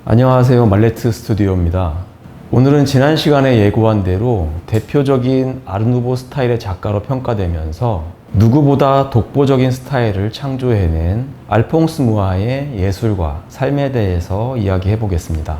안녕하세요. 말레트 스튜디오입니다. 오늘은 지난 시간에 예고한 대로 대표적인 아르누보 스타일의 작가로 평가되면서 누구보다 독보적인 스타일을 창조해낸 알퐁스 무아의 예술과 삶에 대해서 이야기해 보겠습니다.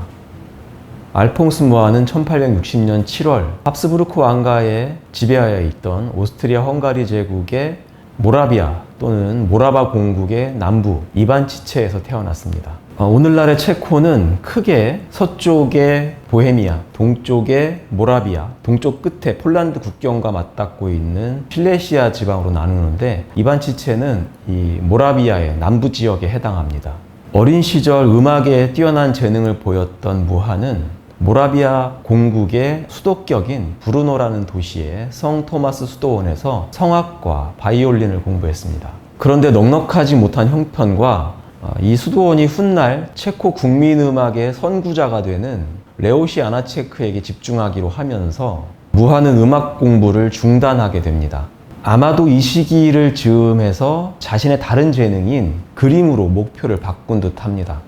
알퐁스 무아는 1860년 7월 합스부르크 왕가에 지배하여 있던 오스트리아 헝가리 제국의 모라비아 또는 모라바 공국의 남부 이반치체에서 태어났습니다. 오늘날의 체코는 크게 서쪽의 보헤미아, 동쪽의 모라비아, 동쪽 끝에 폴란드 국경과 맞닿고 있는 실레시아 지방으로 나누는데 이반치체는 이 모라비아의 남부 지역에 해당합니다. 어린 시절 음악에 뛰어난 재능을 보였던 무아는 모라비아 공국의 수도격인 브루노라는 도시의 성 토마스 수도원에서 성악과 바이올린을 공부했습니다. 그런데 넉넉하지 못한 형편과 이 수도원이 훗날 체코 국민음악의 선구자가 되는 레오시 아나체크에게 집중하기로 하면서 무아는 음악 공부를 중단하게 됩니다. 아마도 이 시기를 즈음해서 자신의 다른 재능인 그림으로 목표를 바꾼 듯 합니다.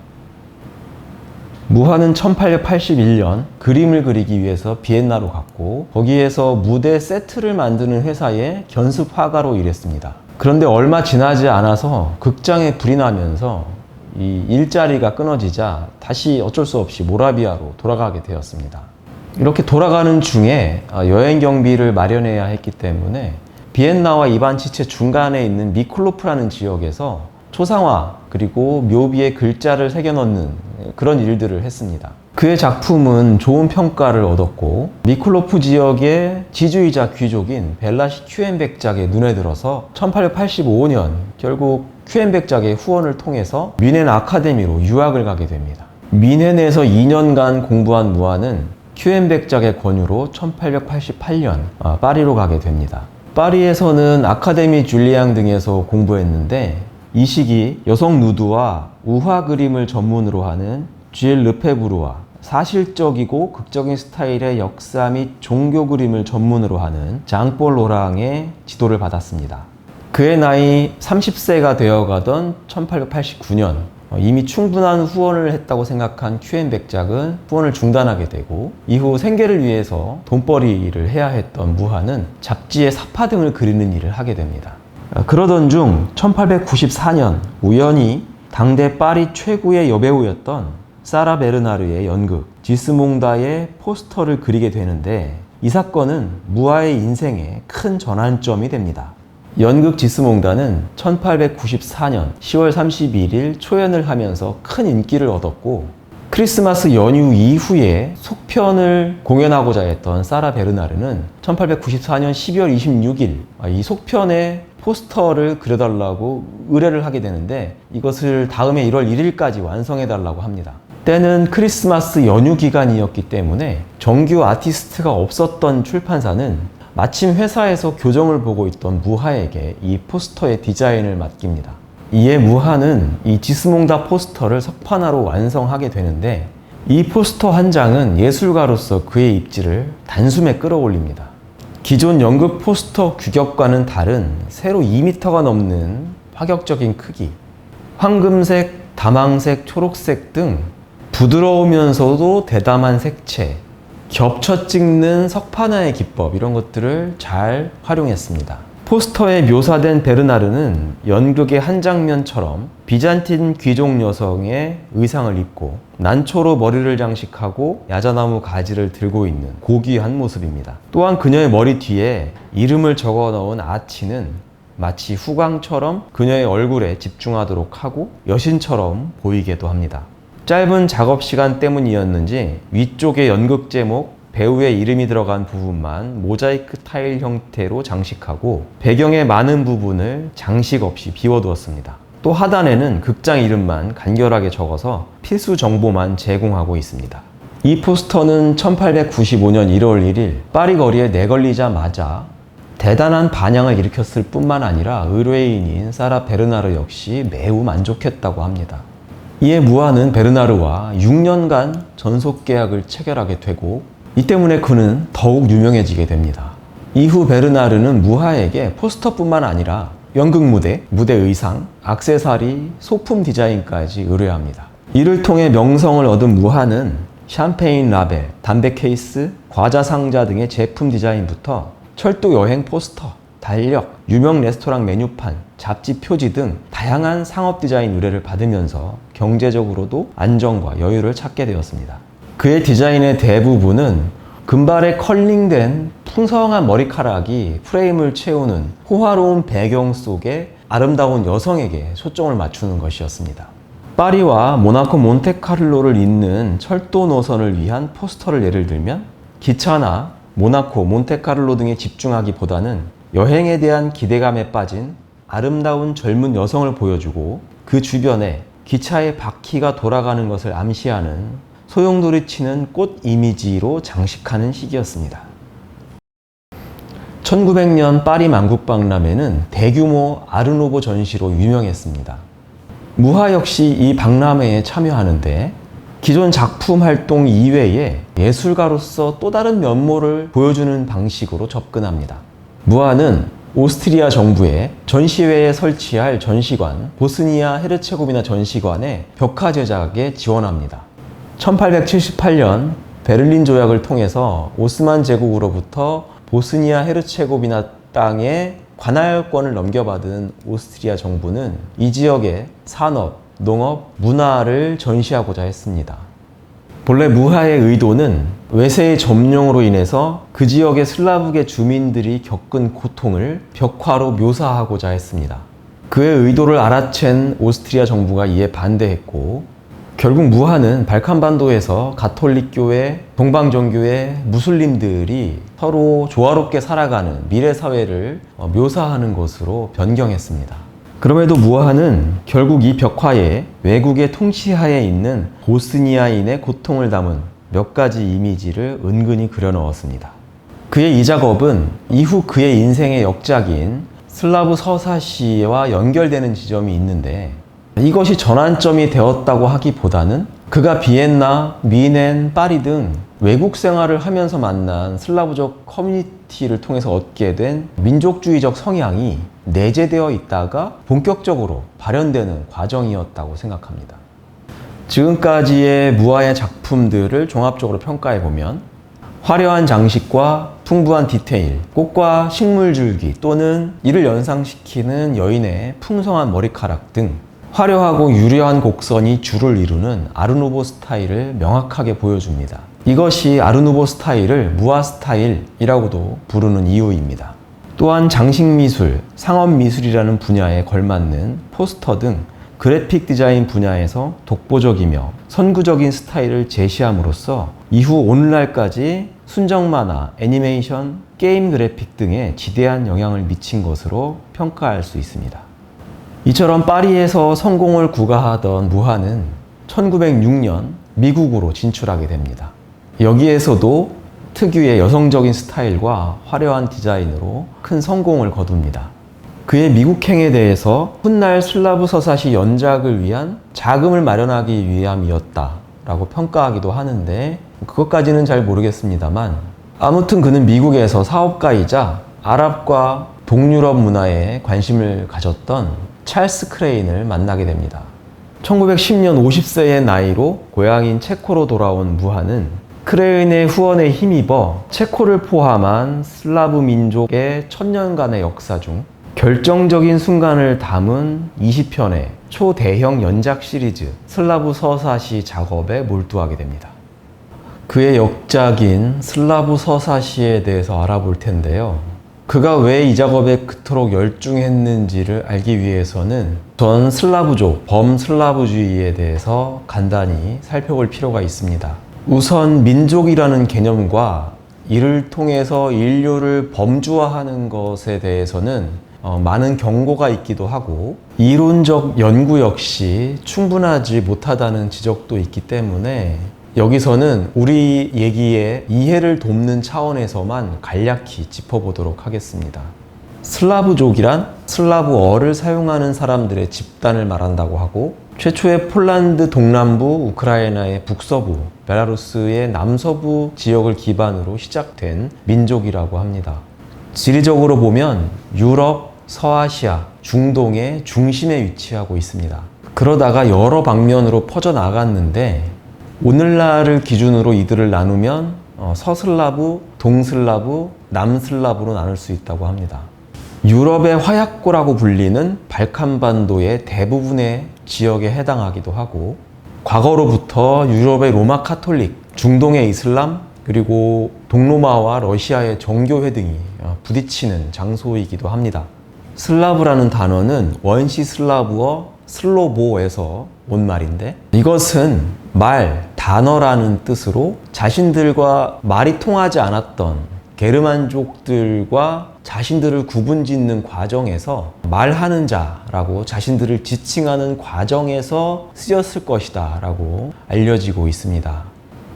무아는 1881년 그림을 그리기 위해서 비엔나로 갔고 거기에서 무대 세트를 만드는 회사의 견습 화가로 일했습니다. 그런데 얼마 지나지 않아서 극장에 불이 나면서 이 일자리가 끊어지자 다시 어쩔 수 없이 모라비아로 돌아가게 되었습니다. 이렇게 돌아가는 중에 여행 경비를 마련해야 했기 때문에 비엔나와 이반치체 중간에 있는 미콜로프라는 지역에서 초상화 그리고 묘비에 글자를 새겨 넣는 그런 일들을 했습니다. 그의 작품은 좋은 평가를 얻었고 미콜로프 지역의 지주이자 귀족인 벨라시 큐엔백작의 눈에 들어서 1885년 결국 큐엔백작의 후원을 통해서 뮌헨 아카데미로 유학을 가게 됩니다. 뮌헨에서 2년간 공부한 무아는 큐엔백작의 권유로 1888년 파리로 가게 됩니다. 파리에서는 아카데미 줄리앙 등에서 공부했는데 이 시기 여성 누드와 우화 그림을 전문으로 하는 쥐엘 르페부르와 사실적이고 극적인 스타일의 역사 및 종교 그림을 전문으로 하는 장볼 로랑의 지도를 받았습니다. 그의 나이 30세가 되어가던 1889년 이미 충분한 후원을 했다고 생각한 큐엔백작은 후원을 중단하게 되고 이후 생계를 위해서 돈벌이를 해야 했던 무아는 잡지에 사파 등을 그리는 일을 하게 됩니다. 그러던 중 1894년 우연히 당대 파리 최고의 여배우였던 사라 베르나르의 연극 지스몽다의 포스터를 그리게 되는데 이 사건은 무아의 인생에 큰 전환점이 됩니다. 연극 지스몽다는 1894년 10월 31일 초연을 하면서 큰 인기를 얻었고 크리스마스 연휴 이후에 속편을 공연하고자 했던 사라 베르나르는 1894년 12월 26일 이 속편의 포스터를 그려달라고 의뢰를 하게 되는데 이것을 다음해 1월 1일까지 완성해달라고 합니다. 때는 크리스마스 연휴 기간이었기 때문에 정규 아티스트가 없었던 출판사는 마침 회사에서 교정을 보고 있던 무아에게 이 포스터의 디자인을 맡깁니다. 이에 무아는 이 지스몽다 포스터를 석판화로 완성하게 되는데 이 포스터 한 장은 예술가로서 그의 입지를 단숨에 끌어올립니다. 기존 연극 포스터 규격과는 다른 세로 2m가 넘는 파격적인 크기, 황금색, 다망색, 초록색 등 부드러우면서도 대담한 색채, 겹쳐 찍는 석판화의 기법 이런 것들을 잘 활용했습니다. 포스터에 묘사된 베르나르는 연극의 한 장면처럼 비잔틴 귀족 여성의 의상을 입고 난초로 머리를 장식하고 야자나무 가지를 들고 있는 고귀한 모습입니다. 또한 그녀의 머리 뒤에 이름을 적어 넣은 아치는 마치 후광처럼 그녀의 얼굴에 집중하도록 하고 여신처럼 보이게도 합니다. 짧은 작업 시간 때문이었는지 위쪽의 연극 제목 배우의 이름이 들어간 부분만 모자이크 타일 형태로 장식하고 배경의 많은 부분을 장식 없이 비워두었습니다. 또 하단에는 극장 이름만 간결하게 적어서 필수 정보만 제공하고 있습니다. 이 포스터는 1895년 1월 1일 파리 거리에 내걸리자마자 대단한 반향을 일으켰을 뿐만 아니라 의뢰인인 사라 베르나르 역시 매우 만족했다고 합니다. 이에 무아는 베르나르와 6년간 전속 계약을 체결하게 되고 이 때문에 그는 더욱 유명해지게 됩니다. 이후 베르나르는 무아에게 포스터뿐만 아니라 연극 무대, 무대 의상, 액세서리, 소품 디자인까지 의뢰합니다. 이를 통해 명성을 얻은 무하는 샴페인 라벨, 담배 케이스, 과자 상자 등의 제품 디자인부터 철도 여행 포스터, 달력, 유명 레스토랑 메뉴판, 잡지 표지 등 다양한 상업 디자인 의뢰를 받으면서 경제적으로도 안정과 여유를 찾게 되었습니다. 그의 디자인의 대부분은 금발에 컬링된 풍성한 머리카락이 프레임을 채우는 호화로운 배경 속에 아름다운 여성에게 초점을 맞추는 것이었습니다. 파리와 모나코 몬테카를로를 잇는 철도 노선을 위한 포스터를 예를 들면 기차나 모나코, 몬테카를로 등에 집중하기보다는 여행에 대한 기대감에 빠진 아름다운 젊은 여성을 보여주고 그 주변에 기차의 바퀴가 돌아가는 것을 암시하는 소용돌이 치는 꽃 이미지로 장식하는 시기였습니다. 1900년 파리 만국박람회는 대규모 아르누보 전시로 유명했습니다. 무하 역시 이 박람회에 참여하는데 기존 작품 활동 이외에 예술가로서 또 다른 면모를 보여주는 방식으로 접근합니다. 무하는 오스트리아 정부의 전시회에 설치할 전시관 보스니아 헤르체고비나 전시관의 벽화 제작에 지원합니다. 1878년 베를린 조약을 통해서 오스만 제국으로부터 보스니아 헤르체고비나 땅에 관할권을 넘겨받은 오스트리아 정부는 이 지역의 산업, 농업, 문화를 전시하고자 했습니다. 본래 무하의 의도는 외세의 점령으로 인해서 그 지역의 슬라브계 주민들이 겪은 고통을 벽화로 묘사하고자 했습니다. 그의 의도를 알아챈 오스트리아 정부가 이에 반대했고 결국 무하는 발칸반도에서 가톨릭교회, 동방정교회, 무슬림들이 서로 조화롭게 살아가는 미래 사회를 묘사하는 것으로 변경했습니다. 그럼에도 무하는 결국 이 벽화에 외국의 통치하에 있는 보스니아인의 고통을 담은 몇 가지 이미지를 은근히 그려 넣었습니다. 그의 이 작업은 이후 그의 인생의 역작인 슬라브 서사시와 연결되는 지점이 있는데 이것이 전환점이 되었다고 하기보다는 그가 비엔나, 미넨, 파리 등 외국 생활을 하면서 만난 슬라브족 커뮤니티를 통해서 얻게 된 민족주의적 성향이 내재되어 있다가 본격적으로 발현되는 과정이었다고 생각합니다. 지금까지의 무하의 작품들을 종합적으로 평가해보면 화려한 장식과 풍부한 디테일, 꽃과 식물줄기 또는 이를 연상시키는 여인의 풍성한 머리카락 등 화려하고 유려한 곡선이 주를 이루는 아르누보 스타일을 명확하게 보여줍니다. 이것이 아르누보 스타일을 무하 스타일이라고도 부르는 이유입니다. 또한 장식미술, 상업미술이라는 분야에 걸맞는 포스터 등 그래픽 디자인 분야에서 독보적이며 선구적인 스타일을 제시함으로써 이후 오늘날까지 순정 만화, 애니메이션, 게임 그래픽 등에 지대한 영향을 미친 것으로 평가할 수 있습니다. 이처럼 파리에서 성공을 구가하던 무하는 1906년 미국으로 진출하게 됩니다. 여기에서도 특유의 여성적인 스타일과 화려한 디자인으로 큰 성공을 거둡니다. 그의 미국행에 대해서 훗날 슬라브 서사시 연작을 위한 자금을 마련하기 위함이었다라고 평가하기도 하는데 그것까지는 잘 모르겠습니다만 아무튼 그는 미국에서 사업가이자 아랍과 동유럽 문화에 관심을 가졌던 찰스 크레인을 만나게 됩니다. 1910년 50세의 나이로 고향인 체코로 돌아온 무하는 크레인의 후원에 힘입어 체코를 포함한 슬라브 민족의 천년간의 역사 중 결정적인 순간을 담은 20편의 초대형 연작 시리즈 슬라브 서사시 작업에 몰두하게 됩니다. 그의 역작인 슬라브 서사시에 대해서 알아볼 텐데요. 그가 왜 이 작업에 그토록 열중했는지를 알기 위해서는 전 슬라브족, 범슬라브주의에 대해서 간단히 살펴볼 필요가 있습니다. 우선 민족이라는 개념과 이를 통해서 인류를 범주화하는 것에 대해서는 많은 경고가 있기도 하고 이론적 연구 역시 충분하지 못하다는 지적도 있기 때문에 여기서는 우리 얘기의 이해를 돕는 차원에서만 간략히 짚어보도록 하겠습니다. 슬라브족이란 슬라브어를 사용하는 사람들의 집단을 말한다고 하고 최초의 폴란드 동남부, 우크라이나의 북서부, 벨라루스의 남서부 지역을 기반으로 시작된 민족이라고 합니다. 지리적으로 보면 유럽, 서아시아, 중동의 중심에 위치하고 있습니다. 그러다가 여러 방면으로 퍼져나갔는데 오늘날을 기준으로 이들을 나누면 서슬라브, 동슬라브, 남슬라브로 나눌 수 있다고 합니다. 유럽의 화약고라고 불리는 발칸반도의 대부분의 지역에 해당하기도 하고, 과거로부터 유럽의 로마 카톨릭, 중동의 이슬람, 그리고 동로마와 러시아의 정교회 등이 부딪히는 장소이기도 합니다. 슬라브라는 단어는 원시 슬라브어 슬로보에서 온 말인데, 이것은 말, 단어라는 뜻으로 자신들과 말이 통하지 않았던 게르만족들과 자신들을 구분짓는 과정에서 말하는 자라고 자신들을 지칭하는 과정에서 쓰였을 것이다 라고 알려지고 있습니다.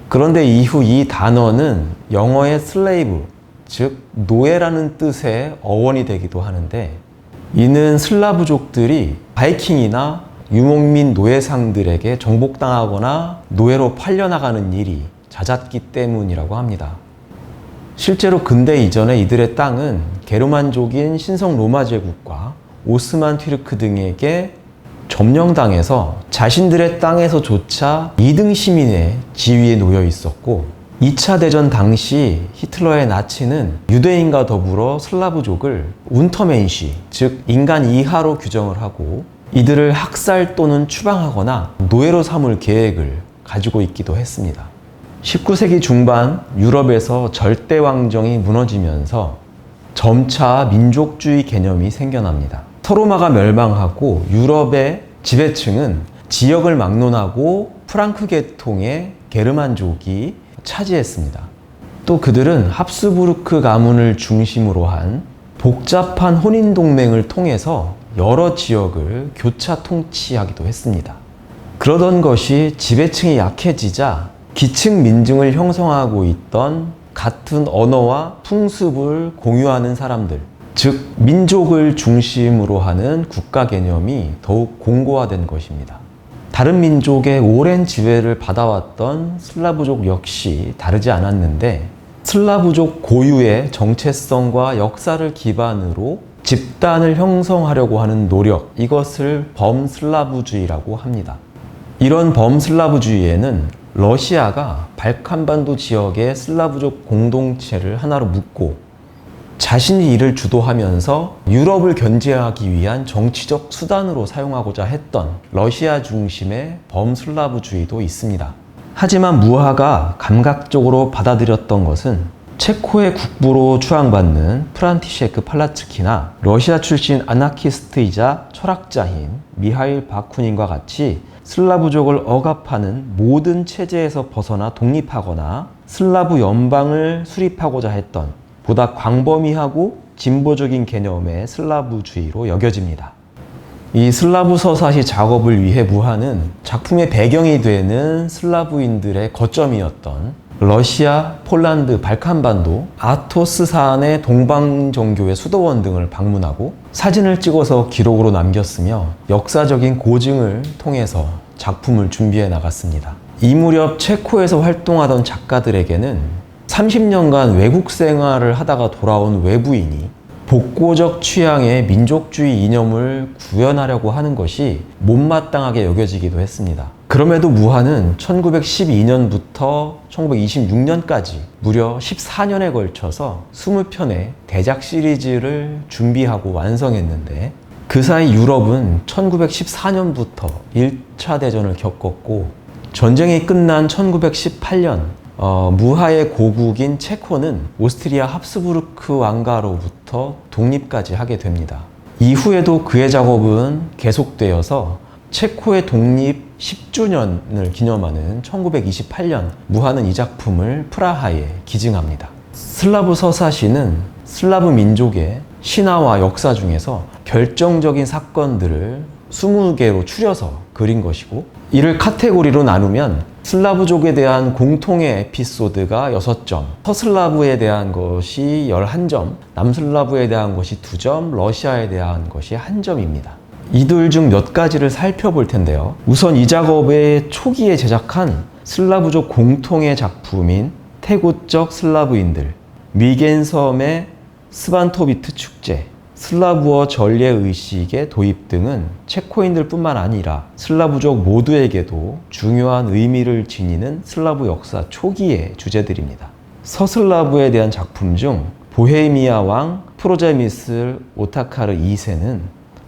그런데 이후 이 단어는 영어의 슬레이브, 즉 노예라는 뜻의 어원이 되기도 하는데, 이는 슬라브족들이 바이킹이나 유목민 노예상들에게 정복당하거나 노예로 팔려나가는 일이 잦았기 때문이라고 합니다. 실제로 근대 이전에 이들의 땅은 게르만족인 신성 로마 제국과 오스만 튀르크 등에게 점령당해서 자신들의 땅에서조차 2등 시민의 지위에 놓여 있었고, 2차 대전 당시 히틀러의 나치는 유대인과 더불어 슬라브족을 운터멘시, 즉 인간 이하로 규정을 하고 이들을 학살 또는 추방하거나 노예로 삼을 계획을 가지고 있기도 했습니다. 19세기 중반 유럽에서 절대왕정이 무너지면서 점차 민족주의 개념이 생겨납니다. 서로마가 멸망하고 유럽의 지배층은 지역을 막론하고 프랑크 계통의 게르만족이 차지했습니다. 또 그들은 합스부르크 가문을 중심으로 한 복잡한 혼인동맹을 통해서 여러 지역을 교차 통치하기도 했습니다. 그러던 것이 지배층이 약해지자 기층 민중을 형성하고 있던 같은 언어와 풍습을 공유하는 사람들, 즉 민족을 중심으로 하는 국가 개념이 더욱 공고화된 것입니다. 다른 민족의 오랜 지배를 받아왔던 슬라브족 역시 다르지 않았는데, 슬라브족 고유의 정체성과 역사를 기반으로 집단을 형성하려고 하는 노력, 이것을 범슬라브주의라고 합니다. 이런 범슬라브주의에는 러시아가 발칸반도 지역의 슬라브족 공동체를 하나로 묶고 자신이 이를 주도하면서 유럽을 견제하기 위한 정치적 수단으로 사용하고자 했던 러시아 중심의 범슬라브주의도 있습니다. 하지만 무하가 감각적으로 받아들였던 것은 체코의 국부로 추앙받는 프란티셰크 팔라츠키나 러시아 출신 아나키스트이자 철학자인 미하일 바쿠닌과 같이 슬라브족을 억압하는 모든 체제에서 벗어나 독립하거나 슬라브 연방을 수립하고자 했던 보다 광범위하고 진보적인 개념의 슬라브주의로 여겨집니다. 이 슬라브 서사시 작업을 위해 무하는 작품의 배경이 되는 슬라브인들의 거점이었던 러시아, 폴란드, 발칸반도, 아토스산의 동방정교회 수도원 등을 방문하고 사진을 찍어서 기록으로 남겼으며 역사적인 고증을 통해서 작품을 준비해 나갔습니다. 이 무렵 체코에서 활동하던 작가들에게는 30년간 외국 생활을 하다가 돌아온 외부인이 복고적 취향의 민족주의 이념을 구현하려고 하는 것이 못마땅하게 여겨지기도 했습니다. 그럼에도 무하는 1912년부터 1926년까지 무려 14년에 걸쳐서 20편의 대작 시리즈를 준비하고 완성했는데, 그 사이 유럽은 1914년부터 1차 대전을 겪었고, 전쟁이 끝난 1918년 무하의 고국인 체코는 오스트리아 합스부르크 왕가로부터 독립까지 하게 됩니다. 이후에도 그의 작업은 계속되어서 체코의 독립 10주년을 기념하는 1928년 무하는 이 작품을 프라하에 기증합니다. 슬라브 서사시는 슬라브 민족의 신화와 역사 중에서 결정적인 사건들을 20개로 추려서 그린 것이고, 이를 카테고리로 나누면 슬라브족에 대한 공통의 에피소드가 6점, 서슬라브에 대한 것이 11점, 남슬라브에 대한 것이 2점, 러시아에 대한 것이 1점입니다. 이들 중 몇 가지를 살펴볼 텐데요. 우선 이 작업의 초기에 제작한 슬라브족 공통의 작품인 태고적 슬라브인들, 미겐섬의 스반토비트 축제, 슬라브어 전례의식의 도입 등은 체코인들뿐만 아니라 슬라브족 모두에게도 중요한 의미를 지니는 슬라브 역사 초기의 주제들입니다. 서슬라브에 대한 작품 중 보헤미아 왕 프로제미스 오타카르 2세는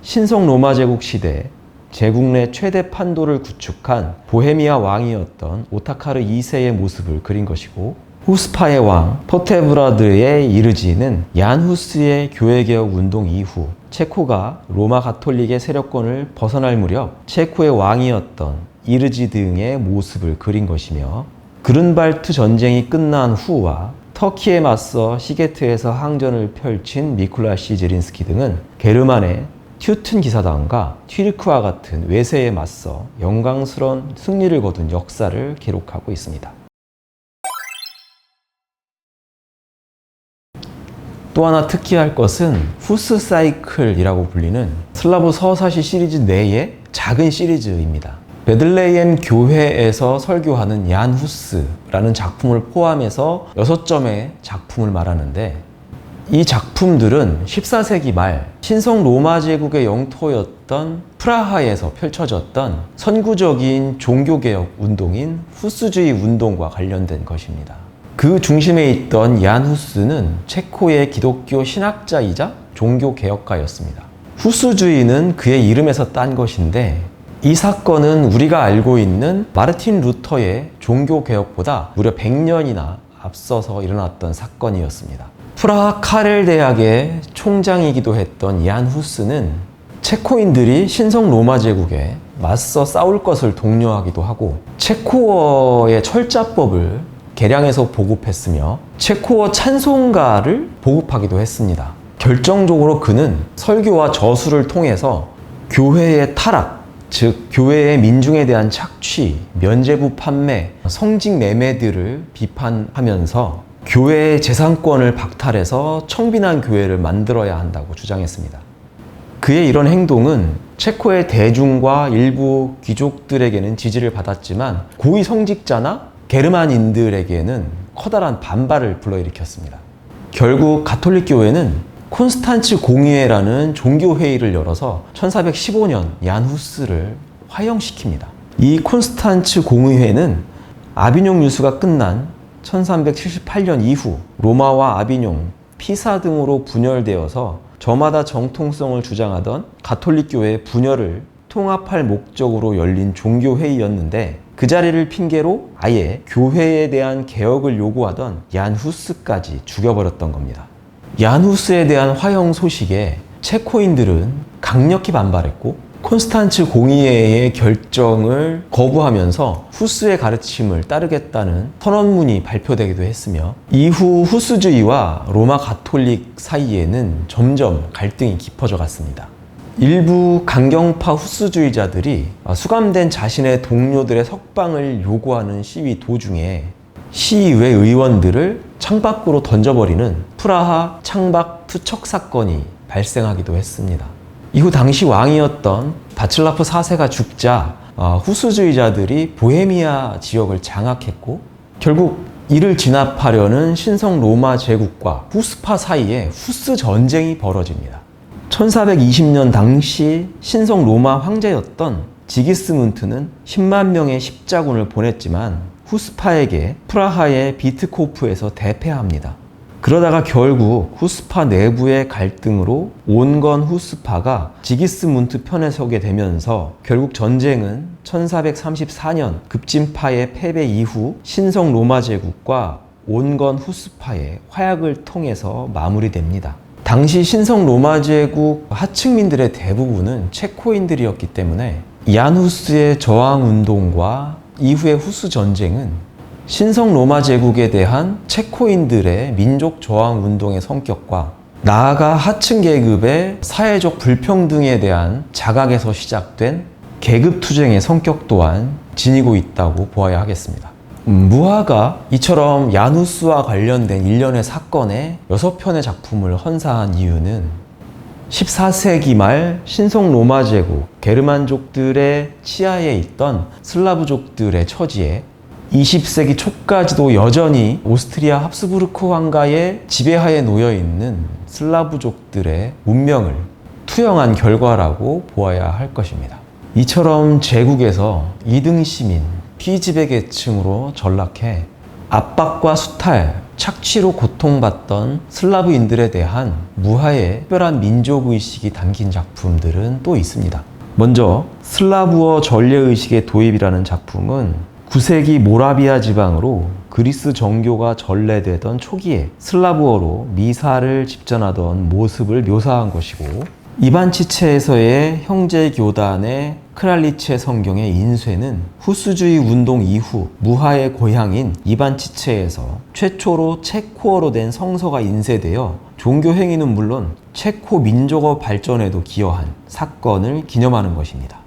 신성 로마 제국 시대 제국 내 최대 판도를 구축한 보헤미아 왕이었던 오타카르 2세의 모습을 그린 것이고, 후스파의 왕 포테브라드의 이르지는 얀 후스의 교회개혁 운동 이후 체코가 로마 가톨릭의 세력권을 벗어날 무렵 체코의 왕이었던 이르지 등의 모습을 그린 것이며, 그른발트 전쟁이 끝난 후와 터키에 맞서 시게트에서 항전을 펼친 미쿨라시 제린스키 등은 게르만의 튜튼 기사단과 튀르크와 같은 외세에 맞서 영광스러운 승리를 거둔 역사를 기록하고 있습니다. 또 하나 특이할 것은 후스 사이클이라고 불리는 슬라브 서사시 시리즈 내의 작은 시리즈입니다. 베들레헴 교회에서 설교하는 얀 후스라는 작품을 포함해서 6점의 작품을 말하는데, 이 작품들은 14세기 말 신성 로마 제국의 영토였던 프라하에서 펼쳐졌던 선구적인 종교개혁 운동인 후스주의 운동과 관련된 것입니다. 그 중심에 있던 얀 후스는 체코의 기독교 신학자이자 종교개혁가였습니다. 후스주의는 그의 이름에서 딴 것인데, 이 사건은 우리가 알고 있는 마르틴 루터의 종교개혁보다 무려 100년이나 앞서서 일어났던 사건이었습니다. 프라하 카렐 대학의 총장이기도 했던 얀 후스는 체코인들이 신성 로마 제국에 맞서 싸울 것을 독려하기도 하고, 체코어의 철자법을 개량해서 보급했으며 체코어 찬송가를 보급하기도 했습니다. 결정적으로 그는 설교와 저수를 통해서 교회의 타락, 즉 교회의 민중에 대한 착취, 면죄부 판매, 성직 매매들을 비판하면서 교회의 재산권을 박탈해서 청빈한 교회를 만들어야 한다고 주장했습니다. 그의 이런 행동은 체코의 대중과 일부 귀족들에게는 지지를 받았지만 고위 성직자나 게르만인들에게는 커다란 반발을 불러일으켰습니다. 결국 가톨릭 교회는 콘스탄츠 공의회라는 종교회의를 열어서 1415년 얀 후스를 화형시킵니다. 이 콘스탄츠 공의회는 아비뇽 유수가 끝난 1378년 이후 로마와 아비뇽, 피사 등으로 분열되어서 저마다 정통성을 주장하던 가톨릭 교회의 분열을 통합할 목적으로 열린 종교회의였는데, 그 자리를 핑계로 아예 교회에 대한 개혁을 요구하던 얀 후스까지 죽여버렸던 겁니다. 얀 후스에 대한 화형 소식에 체코인들은 강력히 반발했고, 콘스탄츠 공의회의 결정을 거부하면서 후스의 가르침을 따르겠다는 선언문이 발표되기도 했으며, 이후 후스주의와 로마 가톨릭 사이에는 점점 갈등이 깊어져 갔습니다. 일부 강경파 후스주의자들이 수감된 자신의 동료들의 석방을 요구하는 시위 도중에 시의회 의원들을 창밖으로 던져버리는 프라하 창밖 투척 사건이 발생하기도 했습니다. 이후 당시 왕이었던 바칠라프 4세가 죽자 후스주의자들이 보헤미아 지역을 장악했고, 결국 이를 진압하려는 신성 로마 제국과 후스파 사이에 후스 전쟁이 벌어집니다. 1420년 당시 신성 로마 황제였던 지기스문트는 10만 명의 십자군을 보냈지만 후스파에게 프라하의 비트코프에서 대패합니다. 그러다가 결국 후스파 내부의 갈등으로 온건 후스파가 지기스문트 편에 서게 되면서 결국 전쟁은 1434년 급진파의 패배 이후 신성 로마 제국과 온건 후스파의 화약을 통해서 마무리됩니다. 당시 신성 로마 제국 하층민들의 대부분은 체코인들이었기 때문에 얀 후스의 저항 운동과 이후의 후스 전쟁은 신성 로마 제국에 대한 체코인들의 민족 저항 운동의 성격과 나아가 하층 계급의 사회적 불평등에 대한 자각에서 시작된 계급 투쟁의 성격 또한 지니고 있다고 보아야 하겠습니다. 무하가 이처럼 얀 후스와 관련된 일련의 사건에 6편의 작품을 헌사한 이유는 14세기 말 신성 로마 제국 게르만족들의 치하에 있던 슬라브족들의 처지에 20세기 초까지도 여전히 오스트리아 합스부르크 황가의 지배하에 놓여 있는 슬라브족들의 문명을 투영한 결과라고 보아야 할 것입니다. 이처럼 제국에서 2등 시민, 피지배 계층으로 전락해 압박과 수탈, 착취로 고통받던 슬라브인들에 대한 무하의 특별한 민족의식이 담긴 작품들은 또 있습니다. 먼저 슬라브어 전례의식의 도입이라는 작품은 9세기 모라비아 지방으로 그리스 정교가 전래되던 초기에 슬라브어로 미사를 집전하던 모습을 묘사한 것이고, 이반치체에서의 형제교단의 크랄리체 성경의 인쇄는 후스주의 운동 이후 무하의 고향인 이반치체에서 최초로 체코어로 된 성서가 인쇄되어 종교 행위는 물론 체코 민족어 발전에도 기여한 사건을 기념하는 것입니다.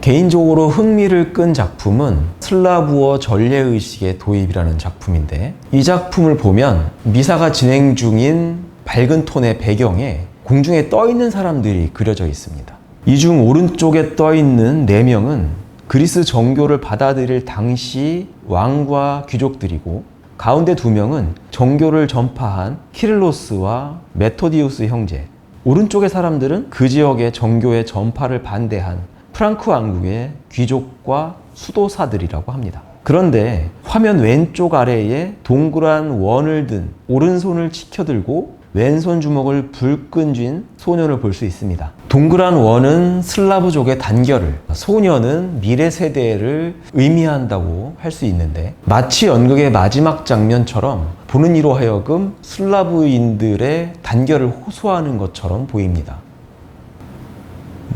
개인적으로 흥미를 끈 작품은 슬라브어 전례의식의 도입이라는 작품인데, 이 작품을 보면 미사가 진행 중인 밝은 톤의 배경에 공중에 떠 있는 사람들이 그려져 있습니다. 이 중 오른쪽에 떠 있는 4명은 그리스 정교를 받아들일 당시 왕과 귀족들이고, 가운데 2명은 정교를 전파한 키릴로스와 메토디우스 형제, 오른쪽의 사람들은 그 지역의 정교의 전파를 반대한 프랑크 왕국의 귀족과 수도사들이라고 합니다. 그런데 화면 왼쪽 아래에 동그란 원을 든 오른손을 치켜들고 왼손 주먹을 불끈 쥔 소년을 볼 수 있습니다. 동그란 원은 슬라브족의 단결을, 소년은 미래 세대를 의미한다고 할 수 있는데, 마치 연극의 마지막 장면처럼 보는 이로 하여금 슬라브인들의 단결을 호소하는 것처럼 보입니다.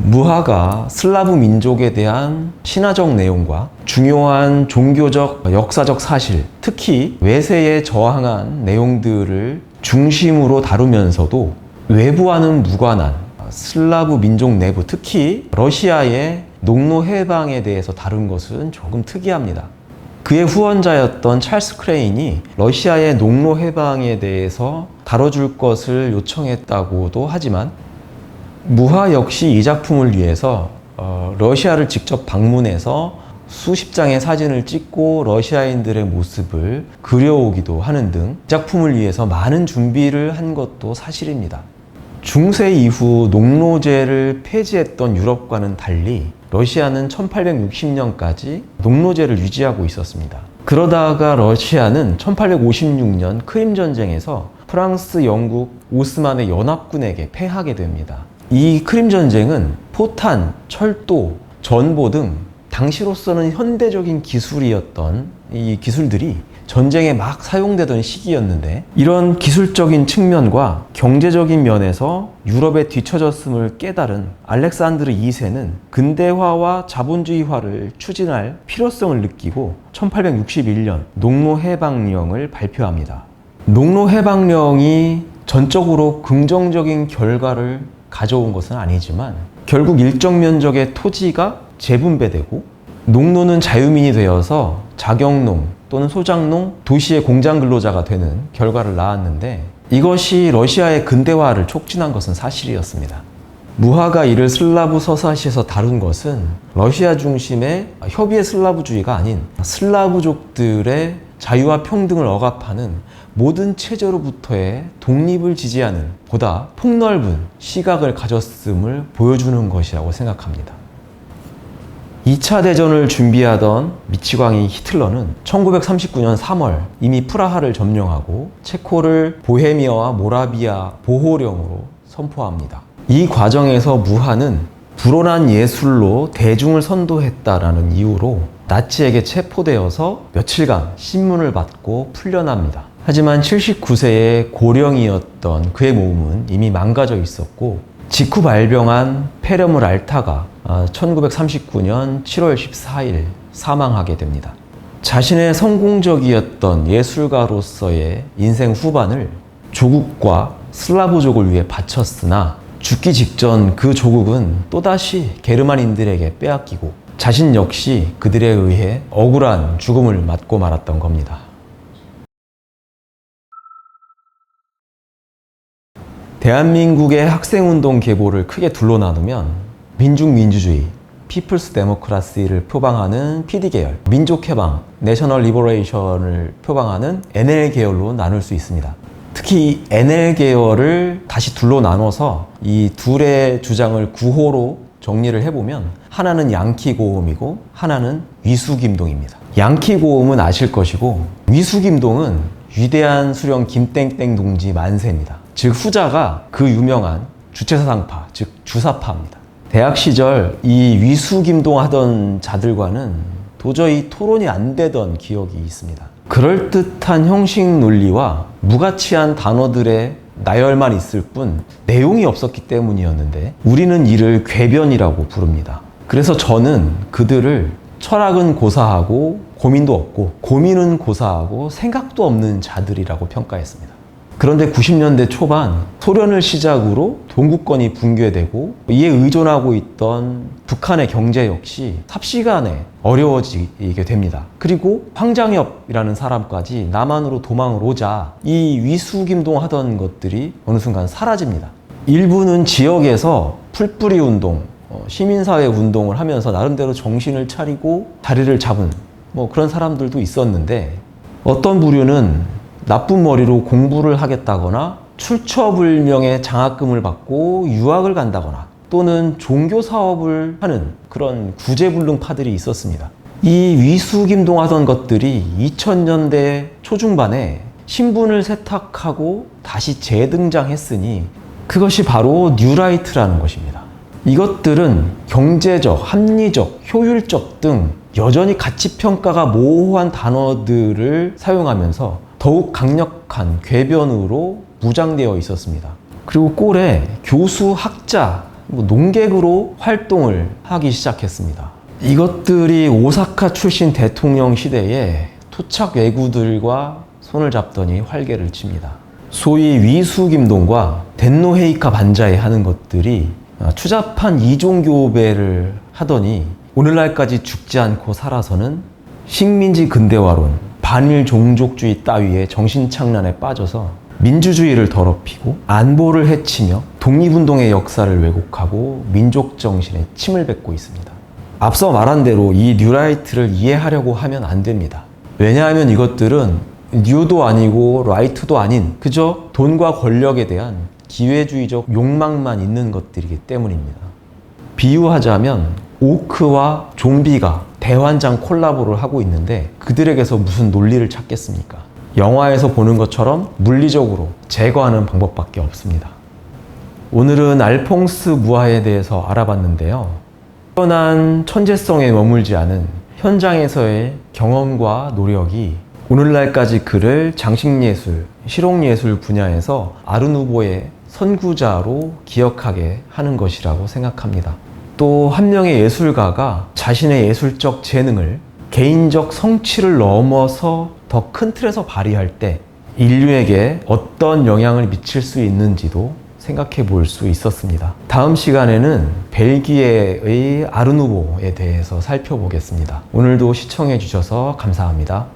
무하가 슬라브 민족에 대한 신화적 내용과 중요한 종교적, 역사적 사실, 특히 외세에 저항한 내용들을 중심으로 다루면서도 외부와는 무관한 슬라브 민족 내부, 특히 러시아의 농노 해방에 대해서 다룬 것은 조금 특이합니다. 그의 후원자였던 찰스 크레인이 러시아의 농노 해방에 대해서 다뤄줄 것을 요청했다고도 하지만, 무하 역시 이 작품을 위해서 러시아를 직접 방문해서 수십 장의 사진을 찍고 러시아인들의 모습을 그려오기도 하는 등 이 작품을 위해서 많은 준비를 한 것도 사실입니다. 중세 이후 농노제를 폐지했던 유럽과는 달리 러시아는 1860년까지 농노제를 유지하고 있었습니다. 그러다가 러시아는 1856년 크림 전쟁에서 프랑스, 영국, 오스만의 연합군에게 패하게 됩니다. 이 크림 전쟁은 포탄, 철도, 전보 등 당시로서는 현대적인 기술이었던 이 기술들이 전쟁에 막 사용되던 시기였는데, 이런 기술적인 측면과 경제적인 면에서 유럽에 뒤처졌음을 깨달은 알렉산드르 2세는 근대화와 자본주의화를 추진할 필요성을 느끼고 1861년 농노해방령을 발표합니다. 농노해방령이 전적으로 긍정적인 결과를 가져온 것은 아니지만, 결국 일정 면적의 토지가 재분배되고 농노는 자유민이 되어서 자경농 또는 소작농, 도시의 공장 근로자가 되는 결과를 낳았는데, 이것이 러시아의 근대화를 촉진한 것은 사실이었습니다. 무하가 이를 슬라브 서사시에서 다룬 것은 러시아 중심의 협의의 슬라브주의가 아닌 슬라브족들의 자유와 평등을 억압하는 모든 체제로부터의 독립을 지지하는 보다 폭넓은 시각을 가졌음을 보여주는 것이라고 생각합니다. 2차 대전을 준비하던 미치광이 히틀러는 1939년 3월 이미 프라하를 점령하고 체코를 보헤미아와 모라비아 보호령으로 선포합니다. 이 과정에서 무하는 불온한 예술로 대중을 선도했다라는 이유로 나치에게 체포되어서 며칠간 신문을 받고 풀려납니다. 하지만 79세의 고령이었던 그의 몸은 이미 망가져 있었고, 직후 발병한 페렴을 앓다가 1939년 7월 14일 사망하게 됩니다. 자신의 성공적이었던 예술가로서의 인생 후반을 조국과 슬라브족을 위해 바쳤으나, 죽기 직전 그 조국은 또다시 게르만인들에게 빼앗기고 자신 역시 그들에 의해 억울한 죽음을 맞고 말았던 겁니다. 대한민국의 학생운동 계보를 크게 둘로 나누면 민중민주주의, 피플스 데모크라시를 표방하는 PD 계열, 민족해방, 내셔널 리버레이션을 표방하는 NL 계열로 나눌 수 있습니다. 특히 NL 계열을 다시 둘로 나눠서 이 둘의 주장을 구호로 정리를 해보면 하나는 양키 고음이고 하나는 위수김동입니다. 양키 고음은 아실 것이고 위수김동은 위대한 수령 김땡땡 동지 만세입니다. 즉 후자가 그 유명한 주체사상파, 즉 주사파입니다. 대학 시절 이 위수김동 하던 자들과는 도저히 토론이 안 되던 기억이 있습니다. 그럴듯한 형식 논리와 무가치한 단어들의 나열만 있을 뿐 내용이 없었기 때문이었는데 우리는 이를 궤변이라고 부릅니다. 그래서 저는 그들을 철학은 고사하고 고민도 없고 고민은 고사하고 생각도 없는 자들이라고 평가했습니다. 그런데 90년대 초반 소련을 시작으로 동구권이 붕괴되고 이에 의존하고 있던 북한의 경제 역시 삽시간에 어려워지게 됩니다. 그리고 황장엽이라는 사람까지 남한으로 도망을 오자 이 위수김동 하던 것들이 어느 순간 사라집니다. 일부는 지역에서 풀뿌리 운동, 시민사회 운동을 하면서 나름대로 정신을 차리고 자리를 잡은 그런 사람들도 있었는데 어떤 부류는 나쁜 머리로 공부를 하겠다거나 출처불명의 장학금을 받고 유학을 간다거나 또는 종교 사업을 하는 그런 구제불능파들이 있었습니다. 이 위수김동하던 것들이 2000년대 초중반에 신분을 세탁하고 다시 재등장했으니 그것이 바로 뉴라이트라는 것입니다. 이것들은 경제적, 합리적, 효율적 등 여전히 가치평가가 모호한 단어들을 사용하면서 더욱 강력한 궤변으로 무장되어 있었습니다. 그리고 꼴에 교수, 학자, 농객으로 활동을 하기 시작했습니다. 이것들이 오사카 출신 대통령 시대에 토착 외구들과 손을 잡더니 활개를 칩니다. 소위 위수김동과 덴노헤이카 반자에 하는 것들이 추잡한 이종교배를 하더니 오늘날까지 죽지 않고 살아서는 식민지 근대화론, 반일 종족주의 따위의 정신착란에 빠져서 민주주의를 더럽히고 안보를 해치며 독립운동의 역사를 왜곡하고 민족 정신에 침을 뱉고 있습니다. 앞서 말한 대로 이 뉴라이트를 이해하려고 하면 안 됩니다. 왜냐하면 이것들은 뉴도 아니고 라이트도 아닌 그저 돈과 권력에 대한 기회주의적 욕망만 있는 것들이기 때문입니다. 비유하자면 오크와 좀비가 대환장 콜라보를 하고 있는데 그들에게서 무슨 논리를 찾겠습니까? 영화에서 보는 것처럼 물리적으로 제거하는 방법밖에 없습니다. 오늘은 알퐁스 무아에 대해서 알아봤는데요. 뛰어난 천재성에 머물지 않은 현장에서의 경험과 노력이 오늘날까지 그를 장식예술, 실용예술 분야에서 아르누보의 선구자로 기억하게 하는 것이라고 생각합니다. 또 한 명의 예술가가 자신의 예술적 재능을 개인적 성취를 넘어서 더 큰 틀에서 발휘할 때 인류에게 어떤 영향을 미칠 수 있는지도 생각해 볼 수 있었습니다. 다음 시간에는 벨기에의 아르누보에 대해서 살펴보겠습니다. 오늘도 시청해 주셔서 감사합니다.